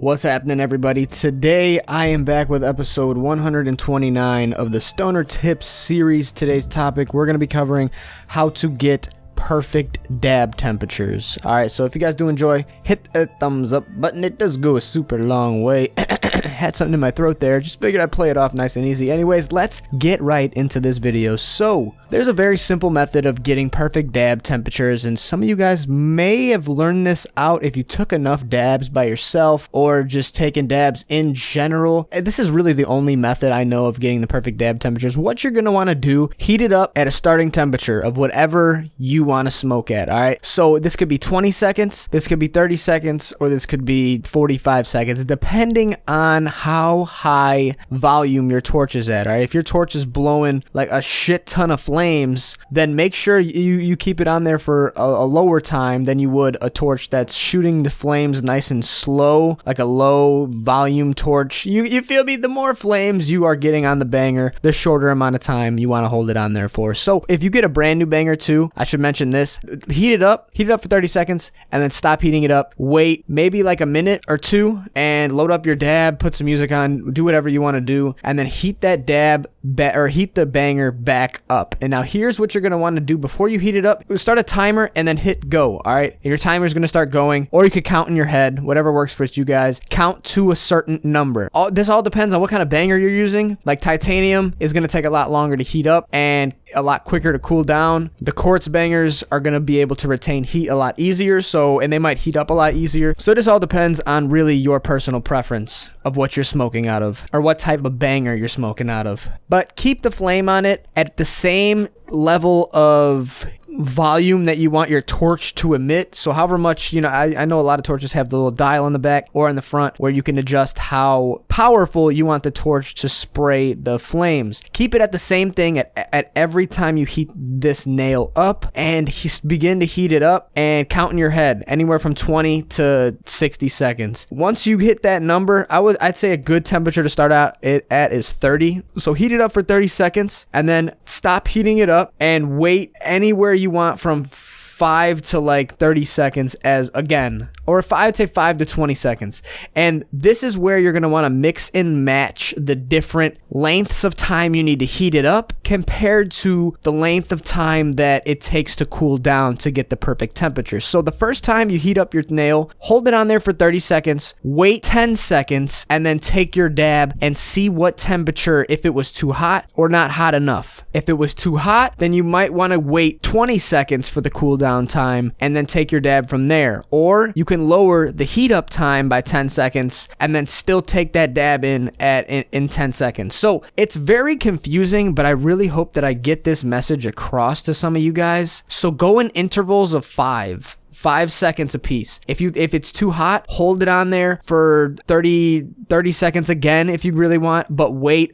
What's happening, everybody? Today I am back with episode 129 of the Stoner Tips series. Today's topic, we're going to be covering how to get perfect dab temperatures. Alright, so if you guys do enjoy, hit a thumbs up button. It does go a super long way. Had something in my throat there, just figured I'd play it off nice and easy. Anyways, let's get right into this video. So there's a very simple method of getting perfect dab temperatures, and some of you guys may have learned this out if you took enough dabs by yourself or just taking dabs in general. This is really the only method I know of getting the perfect dab temperatures. What you're going to want to do, heat it up at a starting temperature of whatever you want to smoke at. Alright, so this could be 20 seconds, this could be 30 seconds, or this could be 45 seconds, depending on how high volume your torch is at. Alright, if your torch is blowing like a shit ton of flames, then make sure you keep it on there for a lower time than you would a torch that's shooting the flames nice and slow, like a low volume torch. You feel me? The more flames you are getting on the banger, the shorter amount of time you want to hold it on there for. So if you get a brand new banger too, I should mention this, heat it up for 30 seconds and then stop heating it up, wait maybe like a minute or two and load up your dab, put some music on, do whatever you want to do, and then heat that dab or heat the banger back up. And now here's what you're going to want to do before you heat it up. Start a timer and then hit go. All right, your timer is going to start going, or you could count in your head, whatever works for you guys. Count to a certain number. This all depends on what kind of banger you're using. Like titanium is going to take a lot longer to heat up and a lot quicker to cool down. The quartz bangers are going to be able to retain heat a lot easier, and they might heat up a lot easier. So this all depends on really your personal preference of what you're smoking out of, or what type of banger you're smoking out of. But keep the flame on it at the same level of volume that you want your torch to emit. So however much, I know a lot of torches have the little dial on the back or in the front where you can adjust how powerful you want the torch to spray the flames. Keep it at the same thing at every time you heat this nail up, and begin to heat it up and count in your head anywhere from 20 to 60 seconds. Once you hit that number, I'd say a good temperature to start out at is 30. So heat it up for 30 seconds and then stop heating it up and wait anywhere you want from 5 to like 30 seconds or I'd say 5 to 20 seconds. And this is where you're going to want to mix and match the different lengths of time you need to heat it up compared to the length of time that it takes to cool down to get the perfect temperature. So the first time you heat up your nail, hold it on there for 30 seconds, wait 10 seconds, and then take your dab and see what temperature, if it was too hot or not hot enough. If it was too hot, then you might want to wait 20 seconds for the cool down time and then take your dab from there. Or you can lower the heat up time by 10 seconds and then still take that dab in 10 seconds. So it's very confusing, but I really hope that I get this message across to some of you guys. So go in intervals of 5 seconds a piece. If it's too hot, hold it on there for 30 seconds again if you really want, but wait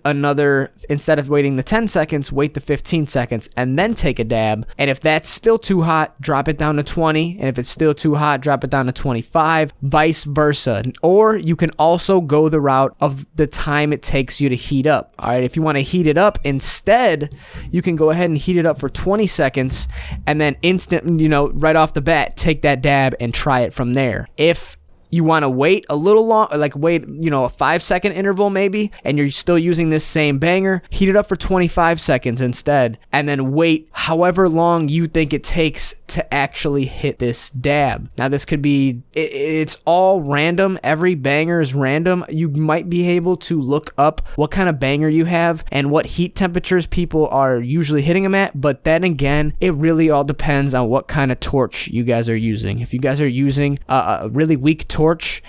instead of waiting the 10 seconds, wait the 15 seconds and then take a dab. And if that's still too hot, drop it down to 20. And if it's still too hot, drop it down to 25, vice versa. Or you can also go the route of the time it takes you to heat up. All right, if you want to heat it up instead, you can go ahead and heat it up for 20 seconds and then right off the bat, take that dab and try it from there. If you want to wait a little long, like wait, a 5-second interval maybe, and you're still using this same banger, heat it up for 25 seconds instead, and then wait however long you think it takes to actually hit this dab. Now this could be, it's all random. Every banger is random. You might be able to look up what kind of banger you have and what heat temperatures people are usually hitting them at, but then again, it really all depends on what kind of torch you guys are using. If you guys are using a really weak torch,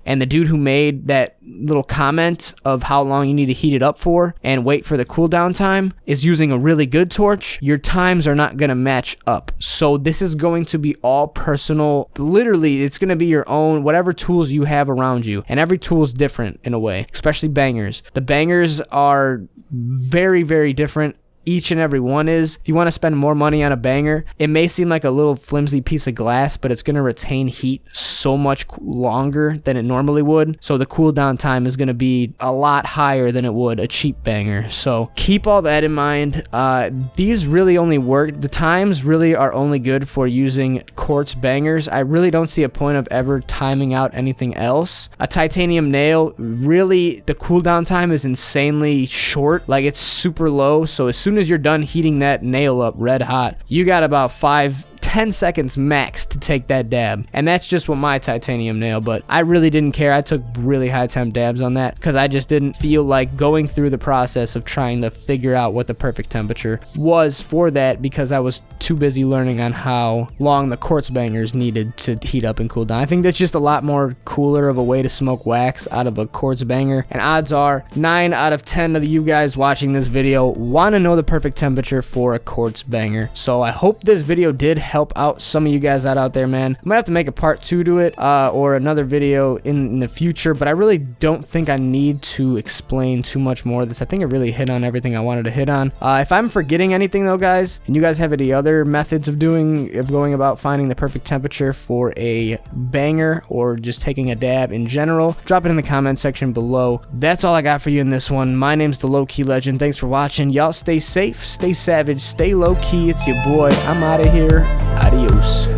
and the dude who made that little comment of how long you need to heat it up for and wait for the cool down time is using a really good torch, your times are not going to match up. So this is going to be all personal. Literally, it's going to be your own, whatever tools you have around you, and every tool is different in a way, especially bangers. The bangers are very, very different. each and every one is. If you want to spend more money on a banger, it may seem like a little flimsy piece of glass, but it's going to retain heat so much longer than it normally would. So the cooldown time is going to be a lot higher than it would a cheap banger. So keep all that in mind. These really only work, the times really are only good for using quartz bangers. I really don't see a point of ever timing out anything else. A titanium nail, really the cooldown time is insanely short, like it's super low. So as soon as you're done heating that nail up red hot, you got about 10 seconds max to take that dab, and that's just with my titanium nail. But I really didn't care. I took really high temp dabs on that because I just didn't feel like going through the process of trying to figure out what the perfect temperature was for that, because I was too busy learning on how long the quartz bangers needed to heat up and cool down. I think that's just a lot more cooler of a way to smoke wax out of a quartz banger, and odds are 9 out of 10 of you guys watching this video want to know the perfect temperature for a quartz banger. So I hope this video did help out some of you guys out there, man. I might have to make a part 2 to it, or another video in the future, but I really don't think I need to explain too much more of this. I think I really hit on everything I wanted to hit on. If I'm forgetting anything though, guys, and you guys have any other methods of going about finding the perfect temperature for a banger or just taking a dab in general, drop it in the comment section below. That's all I got for you in this one. My name's the Low-Key Legend. Thanks for watching. Y'all stay safe, stay savage, stay low-key. It's your boy. I'm out of here. Adios.